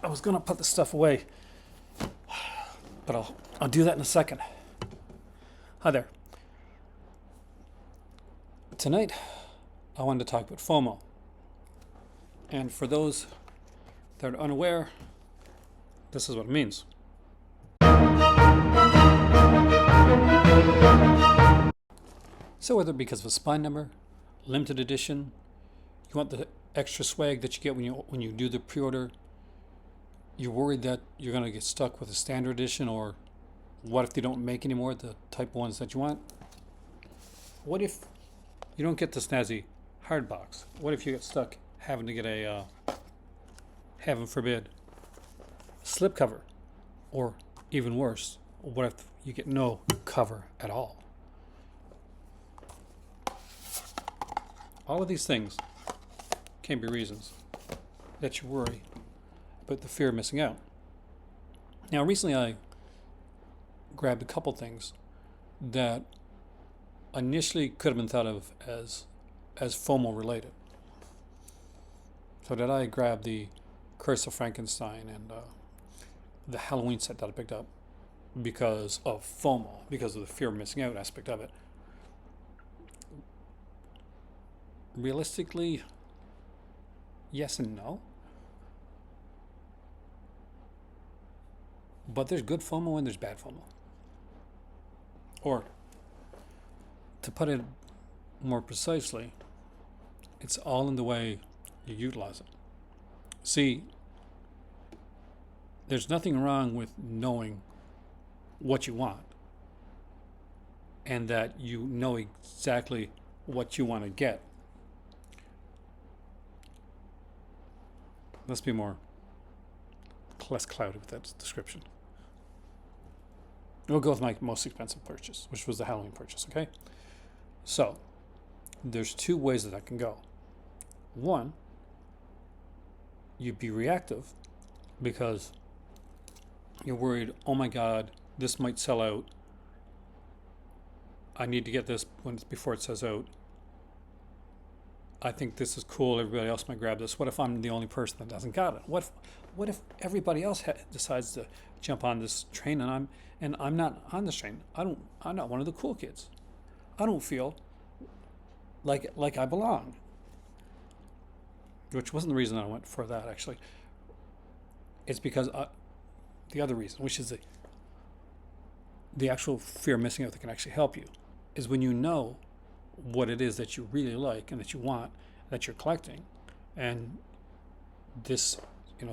I was gonna put the stuff away, but I'll do that in a second. Hi there. Tonight, I wanted to talk about FOMO. And for those that are unaware, this is what it means. So whether because of a spine number, limited edition, you want the extra swag that you get when you do the pre-order, you're worried that you're going to get stuck with a standard edition, or what if they don't make anymore the type of ones that you want? What if you don't get the snazzy hard box? What if you get stuck having to get a, heaven forbid, slipcover? Or even worse, what if you get no cover at all? All of these things can be reasons that you worry about the fear of missing out. Now, recently I grabbed a couple things that initially could have been thought of as FOMO related. So that I grabbed the Curse of Frankenstein and the Halloween set that I picked up because of FOMO, because of the fear of missing out aspect of it. Realistically, yes and no. But there's good FOMO and there's bad FOMO. Or, to put it more precisely, it's all in the way you utilize it. See, there's nothing wrong with knowing what you want and that you know exactly what you want to get. Let's be less clouded with that description. We'll go with my most expensive purchase, which was the Halloween purchase, okay? So, there's two ways that can go. One, you'd be reactive because you're worried, oh my God, this might sell out. I need to get this before it sells out. I think this is cool. Everybody else might grab this. What if I'm the only person that doesn't got it? What if everybody else decides to jump on this train and I'm not on this train? I'm not one of the cool kids. I don't feel like I belong. Which wasn't the reason I went for that, actually. It's because the other reason, which is the actual fear of missing out that can actually help you, is when you know what it is that you really like and that you want, that you're collecting, and this,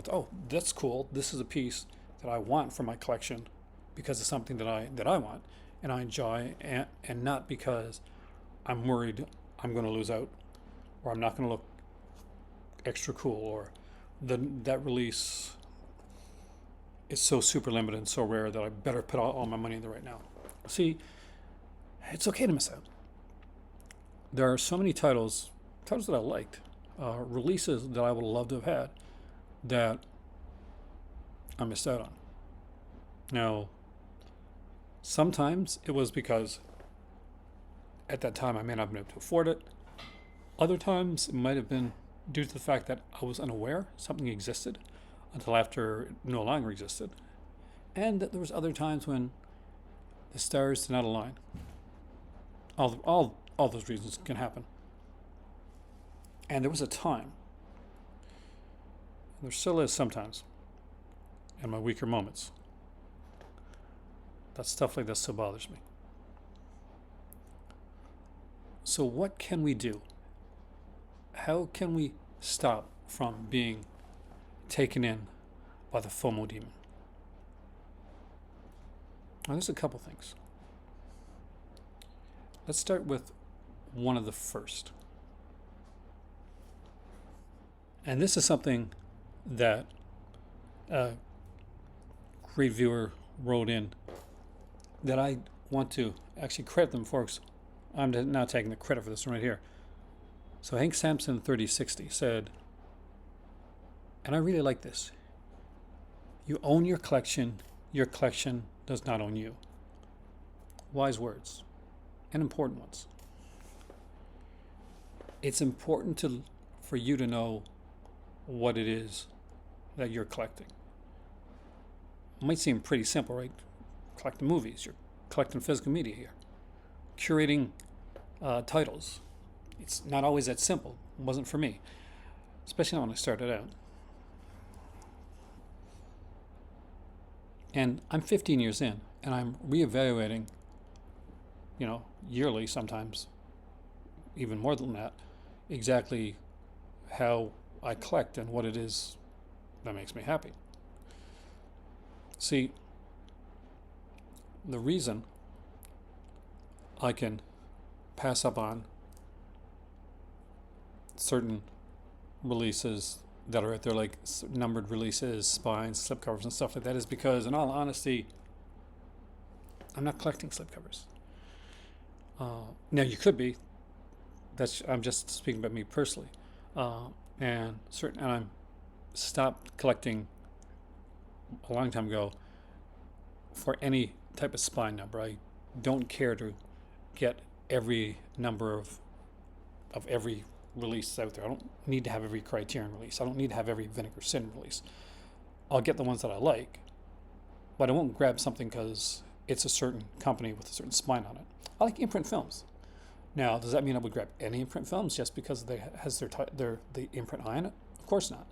oh, that's cool. This is a piece that I want for my collection because it's something that I want and I enjoy, and not because I'm worried I'm going to lose out, or I'm not going to look extra cool, or that release is so super limited and so rare that I better put all my money in there right now. See, it's okay to miss out. There are so many titles that I liked, releases that I would love to have had, that I missed out on. Now, sometimes it was because at that time I may not have been able to afford it. Other times it might have been due to the fact that I was unaware something existed until after it no longer existed. And that there was other times when the stars did not align. All those reasons can happen. And there was a time, there still is sometimes, in my weaker moments, that stuff like this still bothers me. So what can we do? How can we stop from being taken in by the FOMO demon? Well, there's a couple things. Let's start with one of the first. And this is something that a great viewer wrote in that I want to actually credit them for. I'm now taking the credit for this one right here. So Hank Sampson 3060 said, and I really like this: you own your collection does not own you. Wise words, and important ones. It's important for you to know what it is that you're collecting. might seem pretty simple, right? Collecting movies, you're collecting physical media here, curating titles. It's not always that simple. It wasn't for me, especially not when I started out. And I'm 15 years in, and I'm reevaluating, yearly sometimes, even more than that, exactly how I collect and what it is that makes me happy. See, the reason I can pass up on certain releases that are out there, like numbered releases, spines, slipcovers, and stuff like that, is because, in all honesty, I'm not collecting slipcovers. Now, you could be. I'm just speaking about me personally, and I'm stopped collecting a long time ago for any type of spine number. I don't care to get every number of every release out there. I don't need to have every Criterion release. I don't need to have every Vinegar Sin release. I'll get the ones that I like, but I won't grab something because it's a certain company with a certain spine on it. I like imprint films. Now, does that mean I would grab any imprint films just because they has the imprint eye on it? Of course not.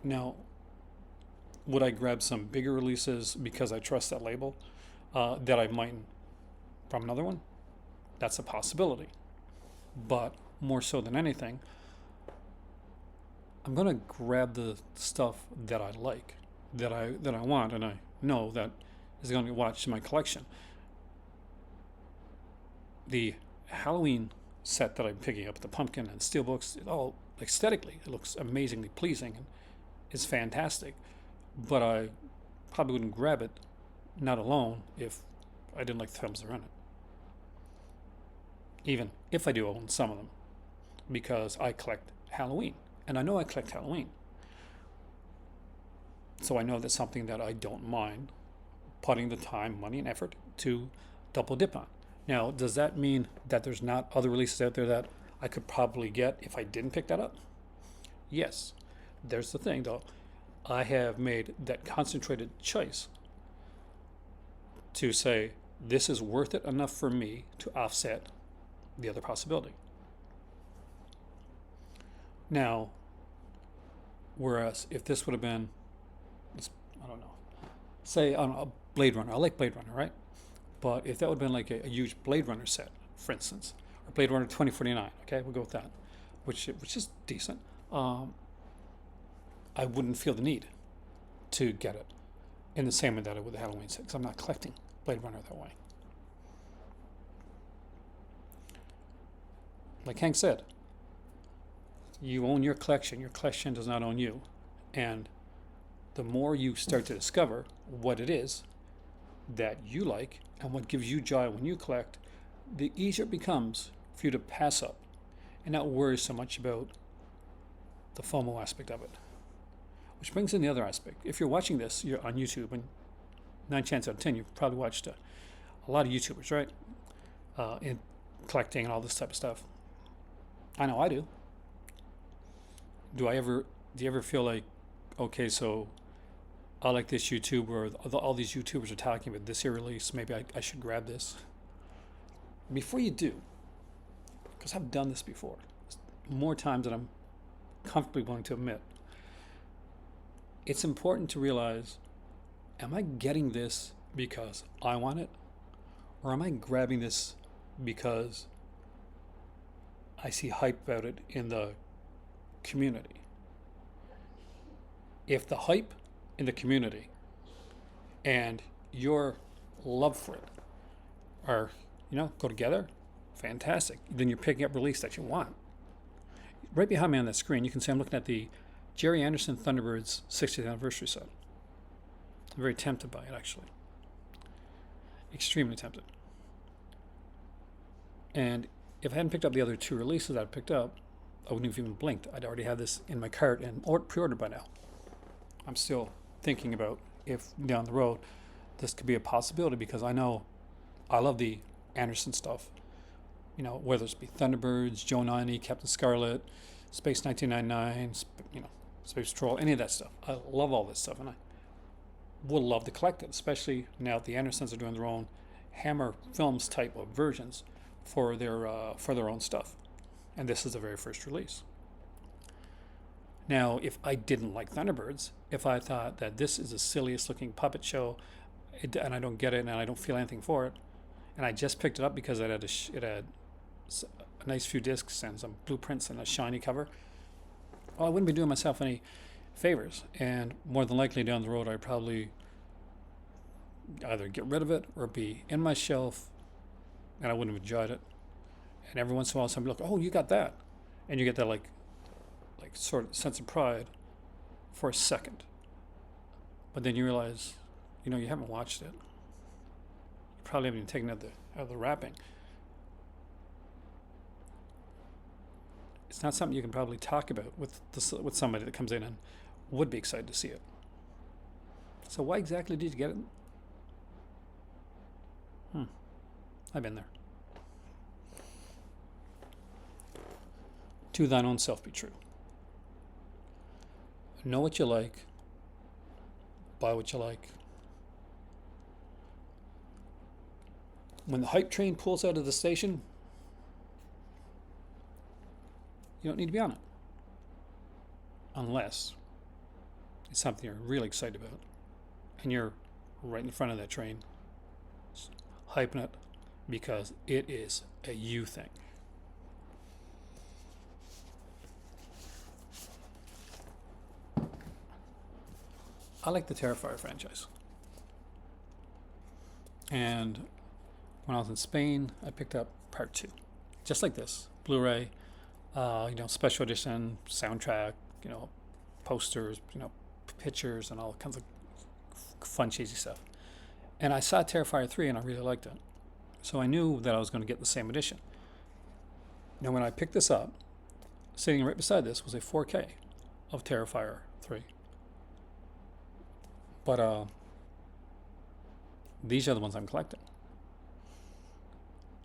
Now, would I grab some bigger releases because I trust that label that I mightn't from another one? That's a possibility. But more so than anything, I'm going to grab the stuff that I like, that I want, and I know that is going to get watched in my collection. The Halloween set that I'm picking up, the pumpkin and steelbooks, it all aesthetically, it looks amazingly pleasing and is fantastic. But I probably wouldn't grab it, not alone, if I didn't like the films that are in it. Even if I do own some of them, because I collect Halloween, and I know I collect Halloween. So I know that's something that I don't mind putting the time, money, and effort to double dip on. Now, does that mean that there's not other releases out there that I could probably get if I didn't pick that up? Yes. There's the thing, though. I have made that concentrated choice to say, this is worth it enough for me to offset the other possibility. Now, whereas if this would have been, I don't know, say, I don't know, Blade Runner. I like Blade Runner, right? But if that would have been like a huge Blade Runner set, for instance, or Blade Runner 2049, okay, we'll go with that, which is decent. I wouldn't feel the need to get it in the same way that I would the Halloween set, because I'm not collecting Blade Runner that way. Like Hank said, you own your collection does not own you. And the more you start to discover what it is that you like and what gives you joy when you collect, the easier it becomes for you to pass up and not worry so much about the FOMO aspect of it. Which brings in the other aspect. If you're watching this, you're on YouTube, and 9 chances out of 10, you've probably watched a lot of YouTubers, right? In collecting and all this type of stuff. I know I do. Do you ever feel like, okay, so I like this YouTuber, all these YouTubers are talking about this here release, maybe I should grab this? Before you do, because I've done this before, more times than I'm comfortably willing to admit, it's important to realize, am I getting this because I want it? Or am I grabbing this because I see hype about it in the community? If the hype in the community and your love for it are, go together, fantastic. Then you're picking up release that you want. Right behind me on that screen, you can see I'm looking at the Jerry Anderson Thunderbirds 60th anniversary set. I'm very tempted by it, actually. Extremely tempted. And if I hadn't picked up the other 2 releases that I picked up, I wouldn't have even blinked. I'd already have this in my cart and pre-ordered by now. I'm still thinking about if down the road this could be a possibility, because I know I love the Anderson stuff. Whether it's be Thunderbirds, Joe 90, Captain Scarlet, Space 1999, Space Patrol, any of that stuff. I love all this stuff, and would love to collect it, especially now the Andersons are doing their own Hammer Films type of versions for their own stuff, and this is the very first release. Now, if I didn't like Thunderbirds, if I thought that this is the silliest looking puppet show, and I don't get it, and I don't feel anything for it, and I just picked it up because it had a nice few discs and some blueprints and a shiny cover, well, I wouldn't be doing myself any favors, and more than likely down the road I'd probably either get rid of it or be in my shelf, and I wouldn't have enjoyed it. And every once in a while somebody like, oh, you got that, and you get that like sort of sense of pride for a second, but then you realize, you haven't watched it, you probably haven't even taken it out of the wrapping. It's not something you can probably talk about with somebody that comes in and would be excited to see it. So why exactly did you get it? I've been there. To thine own self be true. Know what you like. Buy what you like. When the hype train pulls out of the station, you don't need to be on it. Unless it's something you're really excited about and you're right in front of that train, hyping it because it is a you thing. I like the Terrifier franchise. And when I was in Spain, I picked up part 2. Just like this, Blu-ray, special edition, soundtrack, posters, pictures, and all kinds of fun, cheesy stuff. And I saw Terrifier 3 and I really liked it. So I knew that I was going to get the same edition. Now when I picked this up, sitting right beside this was a 4K of Terrifier 3. But these are the ones I'm collecting.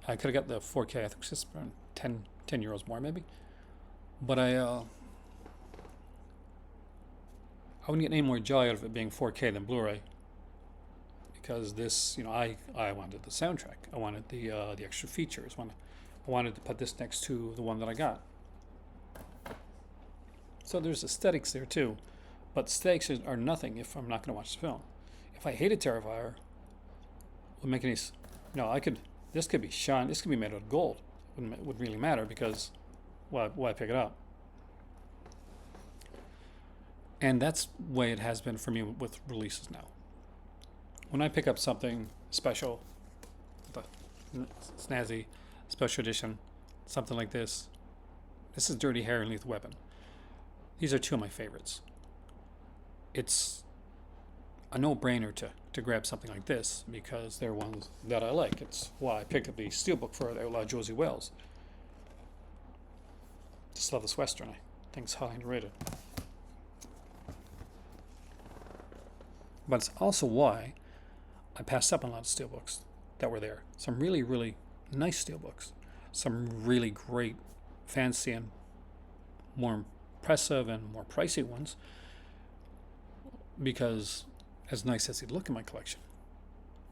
I could have got the 4K, I think it's just around 10 euros more maybe. But I wouldn't get any more joy out of it being 4K than Blu-ray. Because this, I wanted the soundtrack. I wanted the extra features. I wanted to put this next to the one that I got. So there's aesthetics there too. But aesthetics are nothing if I'm not going to watch the film. If I hated Terrifier, it would make any... this could be shine. This could be made out of gold. It wouldn't really matter because why pick it up? And that's the way it has been for me with releases now. When I pick up something special, snazzy, special edition, something like this is Dirty Harry and Lethal Weapon. These are two of my favorites. It's a no-brainer to grab something like this because they're ones that I like. It's why I picked up the steelbook for the Outlaw Josie Wells. Just love this Western. I think it's highly underrated. But it's also why I passed up on a lot of steelbooks that were there. Some really, really nice steelbooks. Some really great, fancy, and more impressive and more pricey ones. Because as nice as they'd look in my collection,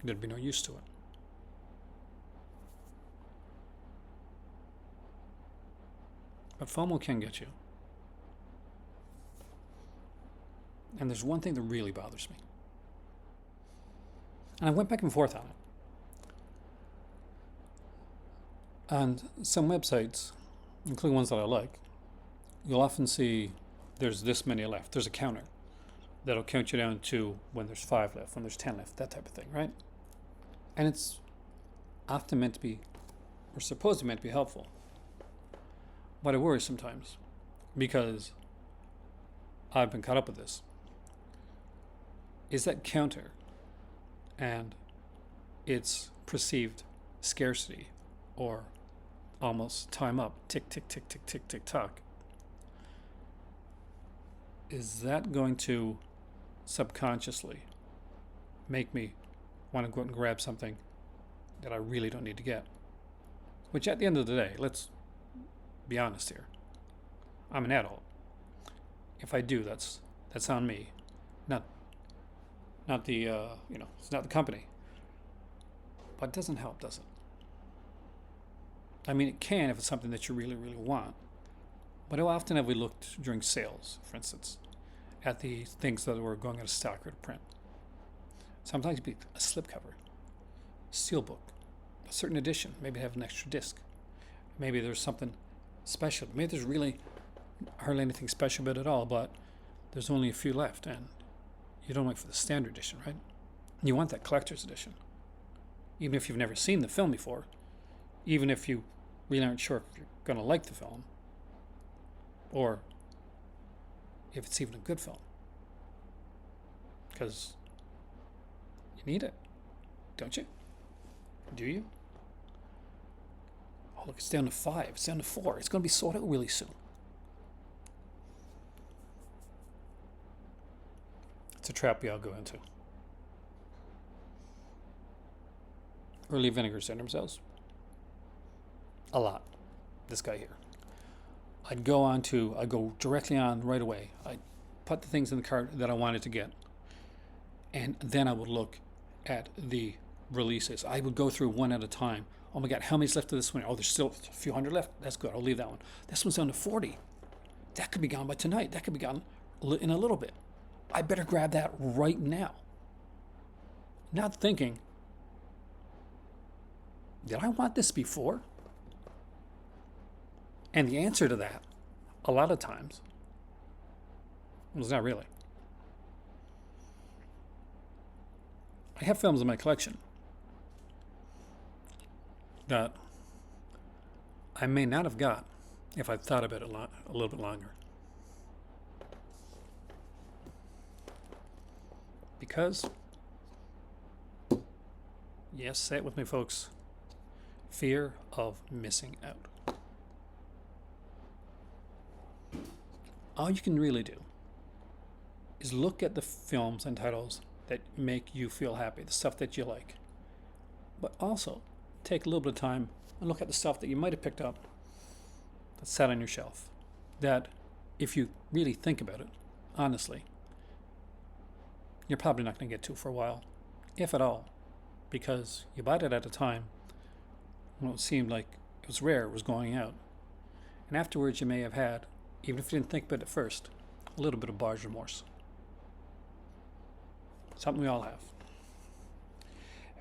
there'd be no use to it. But FOMO can get you. And there's one thing that really bothers me. And I went back and forth on it. And some websites, including ones that I like, you'll often see there's this many left. There's a counter that'll count you down to when there's 5 left, when there's 10 left, that type of thing, right? And it's often meant to be, or supposedly meant to be helpful. But I worry sometimes because I've been caught up with this. Is that counter and its perceived scarcity or almost time up, tick, tick, tick, tick, tick, tick, tock, is that going to subconsciously make me want to go out and grab something that I really don't need to get? Which at the end of the day, let's be honest here, I'm an adult. If I do, that's on me. not the it's not the company. But it doesn't help, does it? I mean, it can if it's something that you really, really want. But how often have we looked during sales, for instance, at the things that were going out of stock or to print? Sometimes it'd be a slipcover, steelbook, a certain edition, maybe have an extra disc. Maybe there's something special. Maybe there's really hardly anything special about it at all, but there's only a few left, and you don't wait for the standard edition, right? You want that collector's edition. Even if you've never seen the film before, even if you really aren't sure if you're going to like the film, or if it's even a good film. Because you need it, don't you? Do you? Oh, look, it's down to 5. It's down to 4. It's going to be sold out really soon. It's a trap we all go into. Early vinegar syndrome cells. A lot. This guy here. I'd go directly on right away. I'd put the things in the cart that I wanted to get. And then I would look at the releases. I would go through one at a time. Oh my God, how many's left of this one? Oh, there's still a few hundred left. That's good. I'll leave that one. This one's down to 40. That could be gone by tonight. That could be gone in a little bit. I better grab that right now. Not thinking, did I want this before? And the answer to that, a lot of times, was not really. I have films in my collection that I may not have got if I'd thought about it a little bit longer. Because, yes, say it with me, folks, fear of missing out. All you can really do is look at the films and titles that make you feel happy, the stuff that you like. But also take a little bit of time and look at the stuff that you might have picked up that sat on your shelf. That, if you really think about it, honestly, you're probably not going to get to for a while, if at all, because you bought it at a time when it seemed like it was rare, it was going out. And afterwards you may have had, even if you didn't think about it first, a little bit of buyer's remorse. Something we all have.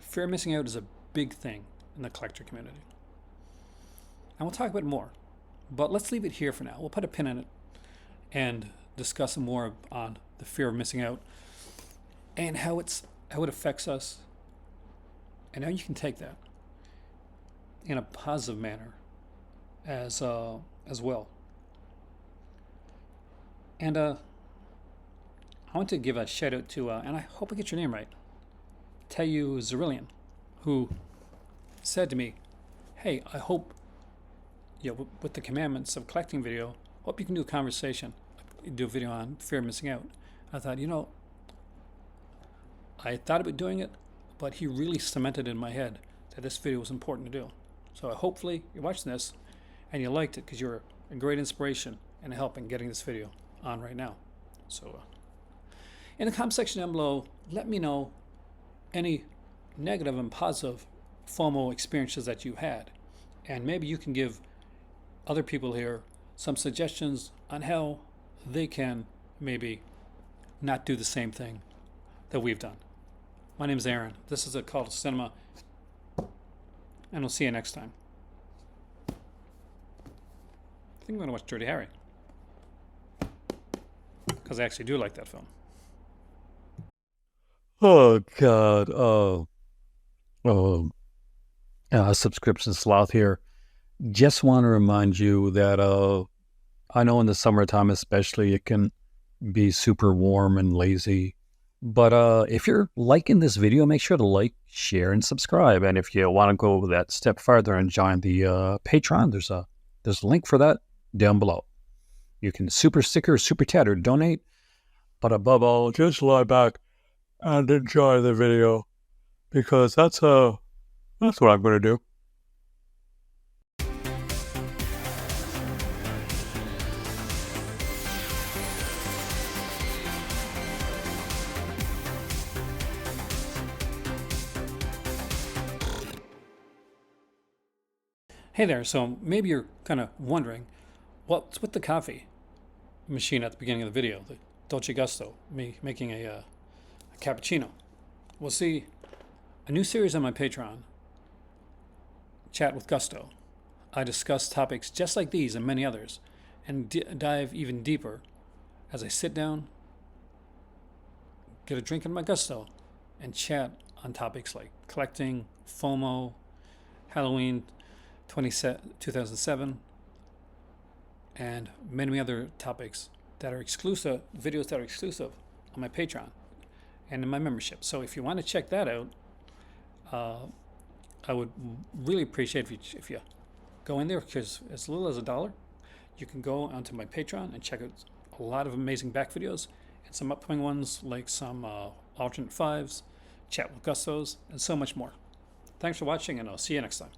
Fear of missing out is a big thing in the collector community. And we'll talk about it more. But let's leave it here for now. We'll put a pin in it and discuss more on the fear of missing out and how it affects us and how you can take that in a positive manner as well. And I want to give a shout out to, and I hope I get your name right, Tayu Zerillion, who said to me, hey, I hope, with the commandments of collecting video, hope you can do a conversation, do a video on fear of missing out. I thought, I thought about doing it, but he really cemented in my head that this video was important to do. So hopefully you're watching this and you liked it, because you're a great inspiration and a help in getting this video on right now. So in the comment section down below, let me know any negative and positive FOMO experiences that you had, and maybe you can give other people here some suggestions on how they can maybe not do the same thing that we've done. My name is Aaron. This is a Call to Cinema, and we'll see you next time. I think I'm going to watch Dirty Harry, because I actually do like that film. Oh God. Subscription sloth here. Just want to remind you that I know in the summertime especially it can be super warm and lazy. But if you're liking this video, make sure to like, share, and subscribe. And if you want to go that step further and join the Patreon, there's a link for that down below. You can super sticker, super chat, or donate. But above all, just lie back and enjoy the video, because that's what I'm going to do. Hey there, so maybe you're kind of wondering what's with the coffee machine at the beginning of the video, the Dolce Gusto, me making a cappuccino. We'll see a new series on my Patreon, Chat with Gusto. I discuss topics just like these and many others, and dive even deeper as I sit down, get a drink in my Gusto, and chat on topics like collecting, FOMO, Halloween 2007, and many other topics that are exclusive, videos that are exclusive on my Patreon and in my membership. So if you want to check that out, I would really appreciate if you go in there, because as little as $1, you can go onto my Patreon and check out a lot of amazing back videos and some upcoming ones like some alternate fives, chat with Gustos, and so much more. Thanks for watching, and I'll see you next time.